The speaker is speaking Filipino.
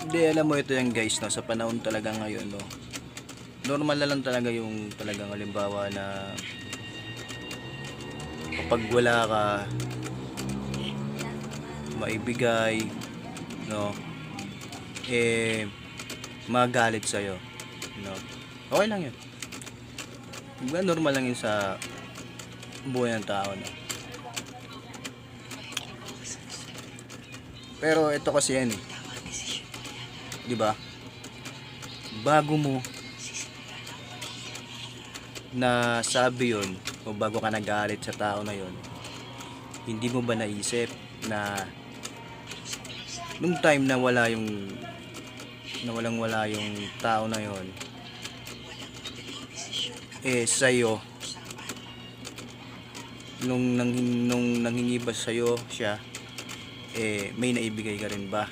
Hindi, alam mo ito yan guys, no, sa panahon talaga ngayon, no, normal na lang talaga yung talagang halimbawa na kapag wala ka maibigay, no, eh magalit sa'yo, no, okay lang yun, diba, normal lang yun sa buhay ng tao, no. Pero ito kasi yan eh, di ba, bago mo na sabi yun o bago ka nagalit sa tao na yun, hindi mo ba naisip na nung time na wala yung wala yung tao na yun, eh sa'yo, nung nanghingi ba sa'yo siya, eh may naibigay ka rin ba